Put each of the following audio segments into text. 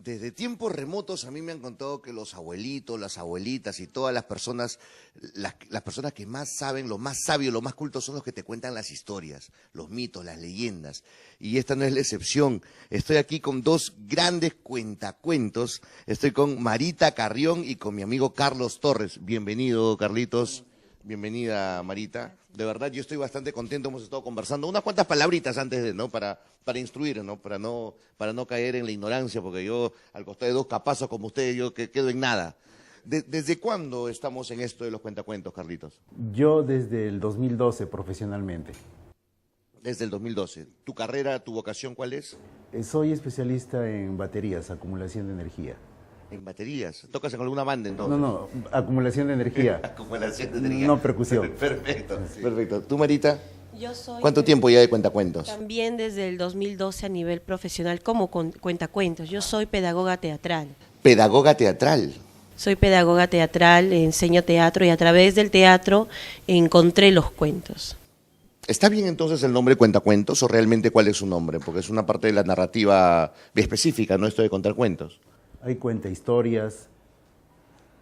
desde tiempos remotos a mí me han contado que los abuelitos, las abuelitas y todas las personas que más saben, los más sabios, los más cultos son los que te cuentan las historias, los mitos, las leyendas. Y esta no es la excepción. Estoy aquí con dos grandes cuentacuentos. Estoy con Marita Carrión y con mi amigo Carlos Torres. Bienvenido, Carlitos. Bienvenida, Marita. De verdad, yo estoy bastante contento, hemos estado conversando. Unas cuantas palabritas antes de, ¿no? Para instruir, ¿no? Para no caer en la ignorancia, porque yo, al costado de dos capazos como ustedes, yo que quedo en nada. ¿Desde cuándo estamos en esto de los cuentacuentos, Carlitos? Yo desde el 2012 profesionalmente. Desde el 2012. ¿Tu carrera, tu vocación cuál es? Soy especialista en baterías, acumulación de energía. En baterías. ¿Tocas en alguna banda entonces? No, acumulación de energía. Acumulación de energía. No percusión. Perfecto, sí. Perfecto. ¿Tú, Marita? Yo soy ¿Cuánto tiempo ya de cuentacuentos? también desde el 2012 a nivel profesional como cuentacuentos. Yo soy pedagoga teatral. Pedagoga teatral. Soy pedagoga teatral, enseño teatro y a través del teatro encontré los cuentos. ¿Está bien entonces el nombre cuentacuentos o realmente cuál es su nombre? Porque es una parte de la narrativa específica, ¿no? Esto de contar cuentos. Hay cuenta historias,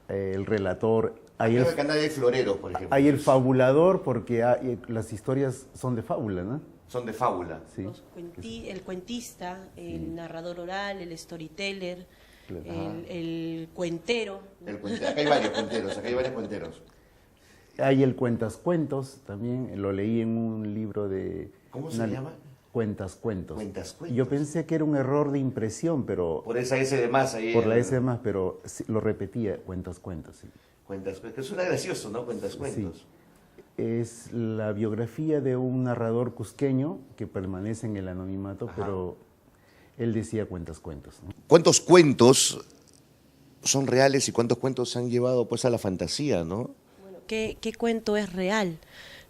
el relator, hay Creo que acá hay floreros, por ejemplo. el fabulador porque las historias son de fábula, ¿no? Son de fábula. Sí. El cuentista, el narrador oral, el storyteller, Claro. el cuentero. Acá hay varios cuenteros. Hay el cuentas cuentos también, lo leí en un libro de... ¿Cómo se llama? Cuentas cuentos. Cuentas cuentos. Yo pensé que era un error de impresión, pero... Por esa S de más ahí. Por la S de más, pero sí, lo repetía, cuentas cuentos, sí. Cuentas cuentos. Que suena gracioso, ¿no? Cuentas cuentos. Sí. Es la biografía de un narrador cusqueño que permanece en el anonimato, pero él decía cuentas cuentos, ¿no? ¿Cuántos cuentos son reales y cuántos cuentos se han llevado pues a la fantasía, no? Bueno, ¿qué cuento es real?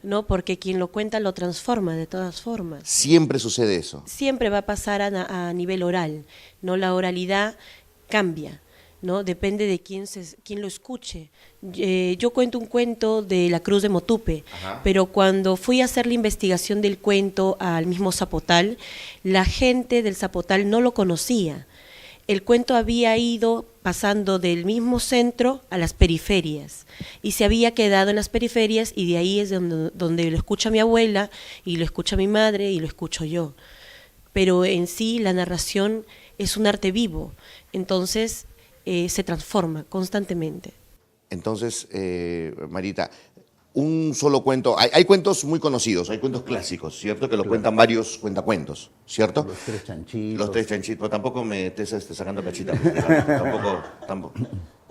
¿No? Porque quien lo cuenta lo transforma de todas formas. Siempre sucede eso. Siempre va a pasar a nivel oral, ¿no? La oralidad cambia, ¿no? Depende de quién lo escuche. Yo cuento un cuento de la Cruz de Motupe, pero cuando fui a hacer la investigación del cuento al mismo Zapotal, la gente del Zapotal no lo conocía. El cuento había ido pasando del mismo centro a las periferias y se había quedado en las periferias y de ahí es donde lo escucha mi abuela y lo escucha mi madre y lo escucho yo. Pero en sí la narración es un arte vivo, entonces se transforma constantemente. Entonces, Marita, un solo cuento, hay cuentos muy conocidos, hay cuentos clásicos, ¿cierto? Que los cuentan varios cuentacuentos, ¿cierto? Los tres chanchitos. Los tres chanchitos, pero tampoco me estés sacando cachita, tampoco,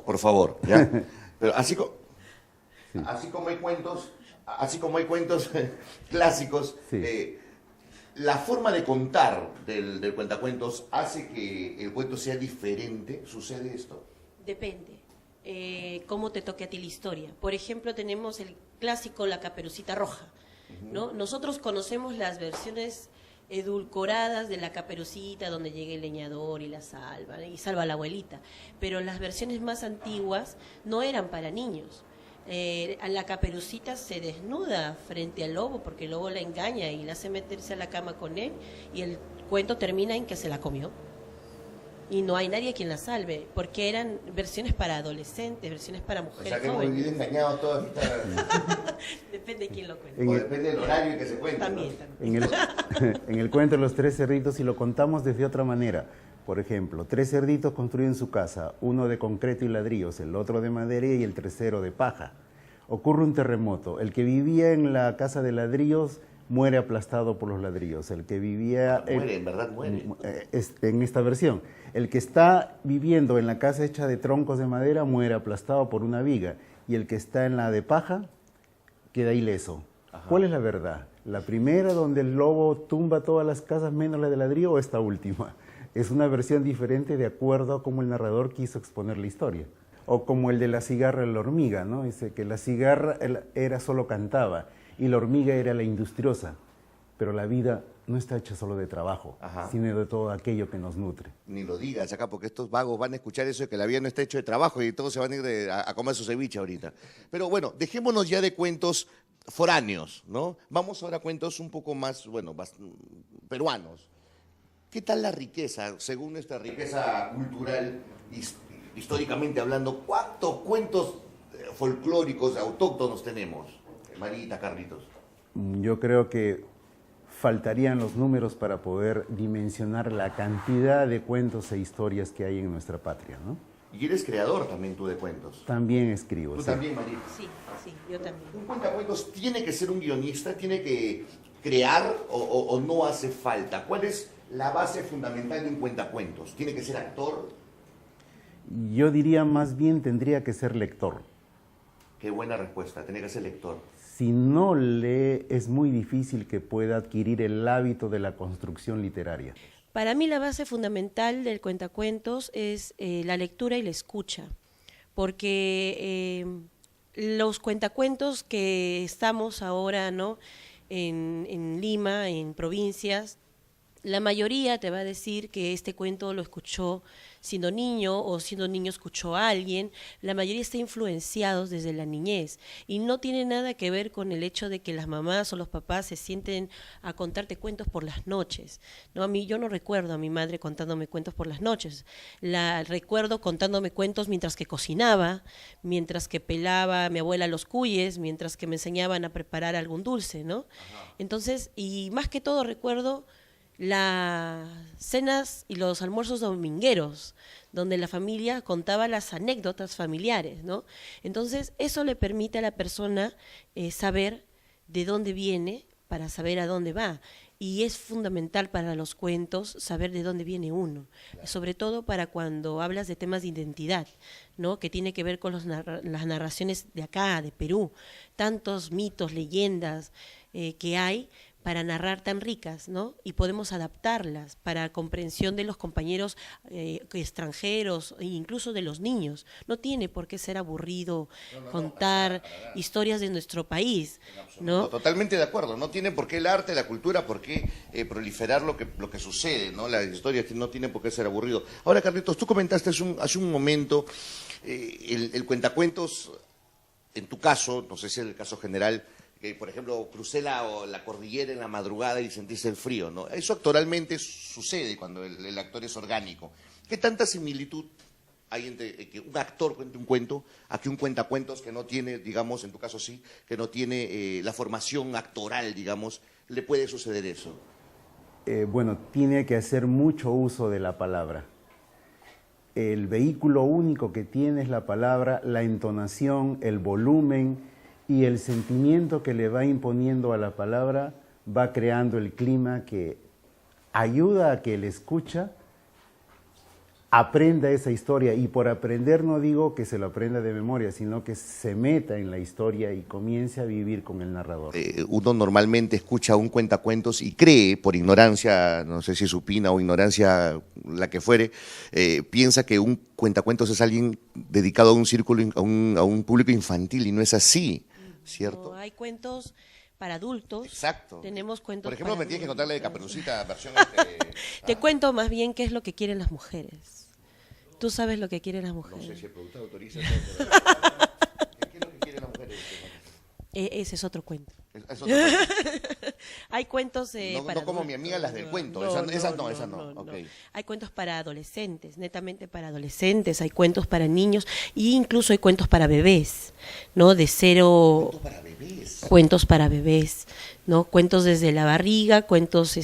por favor, ¿ya? Pero así como hay cuentos clásicos, Sí. la forma de contar del cuentacuentos hace que el cuento sea diferente, ¿sucede esto? Depende cómo te toque a ti la historia. Por ejemplo, tenemos el clásico La Caperucita Roja, ¿no? Nosotros conocemos las versiones edulcoradas de La Caperucita, donde llega el leñador y la salva, y salva a la abuelita, pero las versiones más antiguas no eran para niños. La Caperucita se desnuda frente al lobo porque el lobo la engaña y la hace meterse a la cama con él y el cuento termina en que se la comió. Y no hay nadie quien la salve, porque eran versiones para adolescentes, versiones para mujeres O sea que hemos jóvenes. vivido engañados todas estas... Depende de quién lo cuente. O depende del horario en que se cuente. También, ¿no? también. En el cuento de los tres cerditos, si lo contamos desde otra manera, por ejemplo, tres cerditos construyen su casa, uno de concreto y ladrillos, el otro de madera y el tercero de paja. Ocurre un terremoto, el que vivía en la casa de ladrillos muere aplastado por los ladrillos, el que vivía... Muere, en verdad muere. En esta versión, el que está viviendo en la casa hecha de troncos de madera muere aplastado por una viga y el que está en la de paja queda ileso. ¿Cuál es la verdad? ¿La primera donde el lobo tumba todas las casas menos la de ladrillo o esta última? Es una versión diferente de acuerdo a cómo el narrador quiso exponer la historia. O como el de la cigarra y la hormiga, ¿no? Dice que la cigarra era solo cantaba y la hormiga era la industriosa, pero la vida no está hecha solo de trabajo, sino de todo aquello que nos nutre. Ni lo digas acá, porque estos vagos van a escuchar eso de que la vida no está hecho de trabajo y todos se van a ir a comer su ceviche ahorita. Pero bueno, dejémonos ya de cuentos foráneos, ¿no? Vamos ahora a cuentos un poco más, bueno, peruanos. ¿Qué tal la riqueza, según nuestra riqueza cultural, históricamente hablando? ¿Cuántos cuentos folclóricos autóctonos tenemos, Marita, Carlitos? Yo creo que faltarían los números para poder dimensionar la cantidad de cuentos e historias que hay en nuestra patria, ¿no? Y eres creador también tú de cuentos. También escribo. ¿Tú sí. también, Marita? Sí, sí, yo también. ¿Un cuentacuentos tiene que ser un guionista? ¿Tiene que crear o no hace falta? ¿Cuál es la base fundamental de un cuentacuentos? ¿Tiene que ser actor? Yo diría más bien tendría que ser lector. Qué buena respuesta, tiene que ser lector. Si no lee, es muy difícil que pueda adquirir el hábito de la construcción literaria. Para mí la base fundamental del cuentacuentos es la lectura y la escucha, porque los cuentacuentos que estamos ahora, ¿no?, en Lima, en provincias, la mayoría te va a decir que este cuento lo escuchó siendo niño o siendo niño escuchó a alguien. La mayoría está influenciados desde la niñez y no tiene nada que ver con el hecho de que las mamás o los papás se sienten a contarte cuentos por las noches. No, yo no recuerdo a mi madre contándome cuentos por las noches. La recuerdo contándome cuentos mientras que cocinaba, mientras que pelaba mi abuela los cuyes, mientras que me enseñaban a preparar algún dulce, ¿no? Entonces, y más que todo recuerdo las cenas y los almuerzos domingueros, donde la familia contaba las anécdotas familiares, ¿no? Entonces, eso le permite a la persona saber de dónde viene para saber a dónde va. Y es fundamental para los cuentos saber de dónde viene uno, sobre todo para cuando hablas de temas de identidad, ¿no?, que tiene que ver con las narraciones de acá, de Perú, tantos mitos, leyendas que hay para narrar tan ricas, ¿no? Y podemos adaptarlas para comprensión de los compañeros extranjeros e incluso de los niños. No tiene por qué ser aburrido contar historias de nuestro país, ¿no? Totalmente de acuerdo, no tiene por qué el arte, la cultura, por qué proliferar lo que sucede, ¿no? Las historias no tienen por qué ser aburrido. Ahora, Carlitos, tú comentaste hace un momento el cuentacuentos, en tu caso, no sé si es el caso general, que por ejemplo crucé la cordillera en la madrugada y sentiste el frío, ¿no? Eso actoralmente sucede cuando el actor es orgánico. ¿Qué tanta similitud hay entre que un actor cuente un cuento a que un cuentacuentos que no tiene, digamos, en tu caso sí, que no tiene la formación actoral, digamos, le puede suceder eso? Bueno, tiene que hacer mucho uso de la palabra. El vehículo único que tiene es la palabra, la entonación, el volumen y el sentimiento que le va imponiendo a la palabra va creando el clima que ayuda a que el escucha aprenda esa historia. Y por aprender no digo que se lo aprenda de memoria, sino que se meta en la historia y comience a vivir con el narrador. Uno normalmente escucha un cuentacuentos y cree, por ignorancia, no sé si supina o ignorancia la que fuere, piensa que un cuentacuentos es alguien dedicado a un círculo, a un público infantil, y no es así, ¿cierto? No, hay cuentos para adultos. Exacto. Tenemos cuentos Por ejemplo, para me tienes que adultos. contarle de Caperucita versión... Te cuento más bien qué es lo que quieren las mujeres. Tú sabes lo que quieren las No mujeres. sé si el productor autoriza. Pero... ¿Qué es lo que quieren las mujeres? Ese es otro cuento. Es otro cuento. Hay cuentos No para como adultos. mi amiga las del cuento. Esa no. Okay. Hay cuentos para adolescentes, netamente para adolescentes. Hay cuentos para niños e incluso hay cuentos para bebés, ¿no? De cero. Cuentos para bebés. Cuentos para bebés, ¿no? Cuentos desde la barriga, cuentos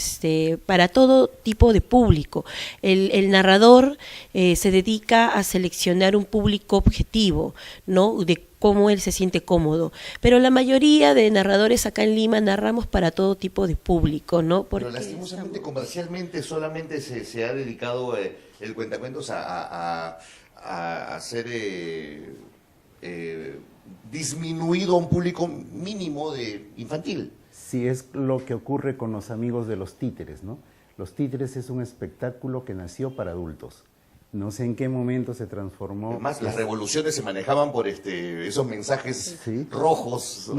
para todo tipo de público. El narrador se dedica a seleccionar un público objetivo, ¿no? De cómo él se siente cómodo. Pero la mayoría de narradores acá en Lima narramos para todo tipo de público, ¿no? Porque pero lastimosamente, comercialmente, solamente se ha dedicado el cuentacuentos a hacer disminuido a un público mínimo de infantil. Sí, es lo que ocurre con los amigos de los títeres, ¿no? Los títeres es un espectáculo que nació para adultos. No sé en qué momento se transformó. Además, las revoluciones se manejaban por esos mensajes Sí. rojos,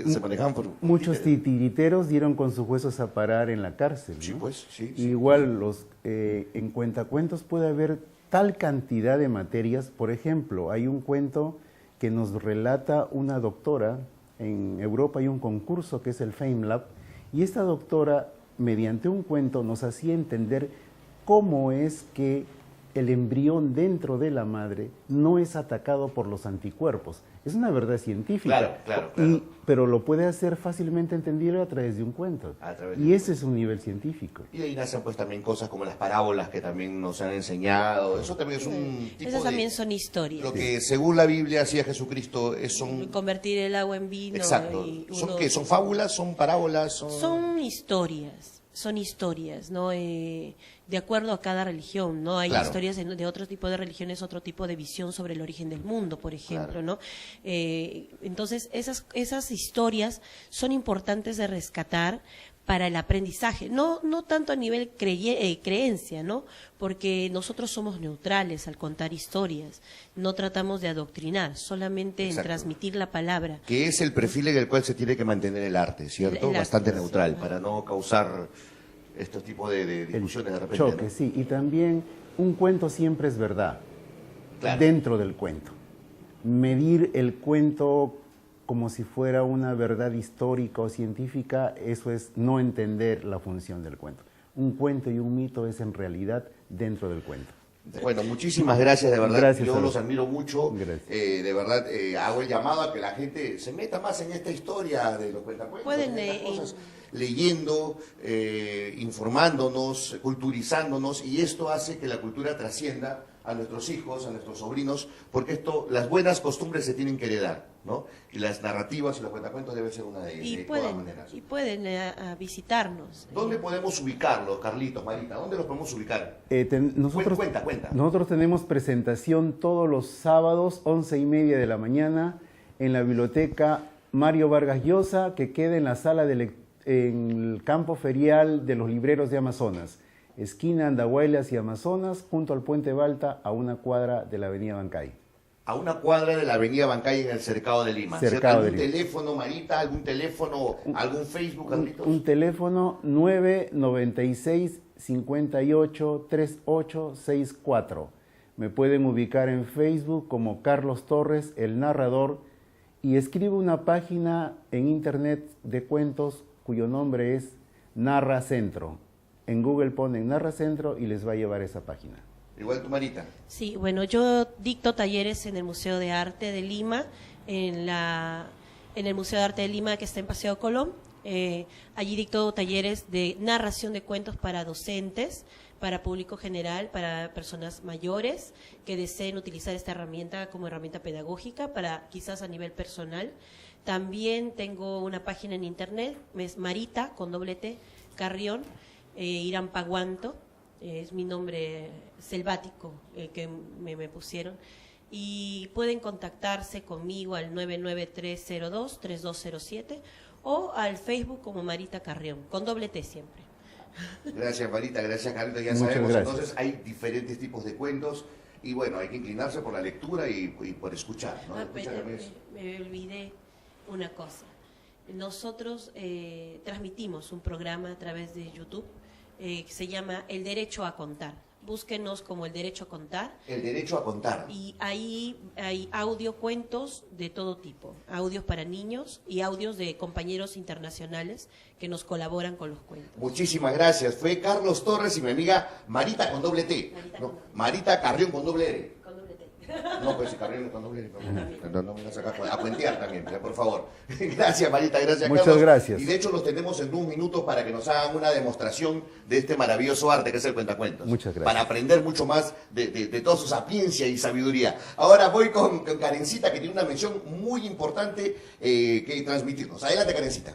se manejaban por... Muchos titiriteros dieron con sus huesos a parar en la cárcel, ¿no? Sí, pues, sí. Igual en cuentacuentos puede haber tal cantidad de materias. Por ejemplo, hay un cuento que nos relata una doctora. En Europa hay un concurso que es el FameLab, y esta doctora, mediante un cuento, nos hacía entender cómo es que el embrión dentro de la madre no es atacado por los anticuerpos. Es una verdad científica, Claro. pero lo puede hacer fácilmente entendible a través de un cuento. Y ese es un nivel científico. Y de ahí nacen pues también cosas como las parábolas que también nos han enseñado. Eso también es un tipo Esas de... también son historias. Lo que según la Biblia hacía Jesucristo Convertir el agua en vino. Exacto. Y ¿Son qué? ¿Son fábulas? ¿Son parábolas? Son historias, ¿no? De acuerdo a cada religión, ¿no? Hay historias de otro tipo de religiones, otro tipo de visión sobre el origen del mundo, por ejemplo, ¿no? Entonces, esas historias son importantes de rescatar para el aprendizaje, no tanto a nivel creencia, ¿no? Porque nosotros somos neutrales al contar historias, no tratamos de adoctrinar, solamente en transmitir la palabra. Que es el perfil en el cual se tiene que mantener el arte, ¿cierto? Bastante neutral, para no causar estos tipos de discusiones de repente. Choque, ¿no? sí, y también un cuento siempre es verdad, dentro del cuento. Medir el cuento como si fuera una verdad histórica o científica, eso es no entender la función del cuento. Un cuento y un mito es en realidad dentro del cuento. Bueno, muchísimas gracias, de verdad. Gracias, yo los admiro mucho. Gracias. De verdad, hago el llamado a que la gente se meta más en esta historia de los cuentacuentos, Pueden en estas cosas, leyendo, informándonos, culturizándonos, y esto hace que la cultura trascienda a nuestros hijos, a nuestros sobrinos, porque las buenas costumbres se tienen que heredar, ¿no? Y las narrativas y los cuentacuentos deben ser una de ellas, de todas maneras. Y pueden a visitarnos. ¿Dónde podemos ubicarlos, Carlitos, Marita? ¿Dónde los podemos ubicar? Cuenta. Nosotros tenemos presentación todos los sábados, 11:30 de la mañana, en la biblioteca Mario Vargas Llosa, que queda en la sala en el campo ferial de los libreros de Amazonas, esquina Andahuaylas y Amazonas, junto al Puente Balta, a una cuadra de la avenida Bancay. A una cuadra de la avenida Bancay en el Cercado de Lima. ¿Algún teléfono, Marita? ¿Algún teléfono? ¿Algún Facebook, Carlitos? Un teléfono 996-583864. Me pueden ubicar en Facebook como Carlos Torres, el narrador, y escribo una página en internet de cuentos cuyo nombre es Narra Centro. En Google ponen Narra Centro y les va a llevar esa página. Igual tu, Marita. Sí, bueno, yo dicto talleres en el Museo de Arte de Lima, en el Museo de Arte de Lima que está en Paseo Colón. Allí dicto talleres de narración de cuentos para docentes, para público general, para personas mayores que deseen utilizar esta herramienta como herramienta pedagógica, para quizás a nivel personal. También tengo una página en internet, es Marita, con doble T, Carrión, Irán Paguanto, es mi nombre selvático que me pusieron, y pueden contactarse conmigo al 99302-3207 o al Facebook como Marita Carrión, con doble T siempre. Gracias, Marita, gracias, Carlitos. Ya Muchas sabemos, gracias. Entonces hay diferentes tipos de cuentos y bueno, hay que inclinarse por la lectura y por escuchar, ¿no? Me olvidé una cosa. Nosotros transmitimos un programa a través de YouTube que se llama El Derecho a Contar. Búsquenos como El Derecho a Contar. El Derecho a Contar. Y ahí hay cuentos de todo tipo, audios para niños y audios de compañeros internacionales que nos colaboran con los cuentos. Muchísimas gracias. Fue Carlos Torres y mi amiga Marita con doble T. Marita Carrión con doble R. No, pues si Carrión con doble R. No me vas a cuentear también, por favor. Gracias, Marita, gracias, Muchas Carlos. gracias. Y de hecho los tenemos en un minuto para que nos hagan una demostración de este maravilloso arte que es el cuentacuentos. Muchas gracias. Para aprender mucho más de toda su sapiencia y sabiduría. Ahora voy con Karencita, que tiene una mención muy importante que transmitirnos. Adelante, Karencita.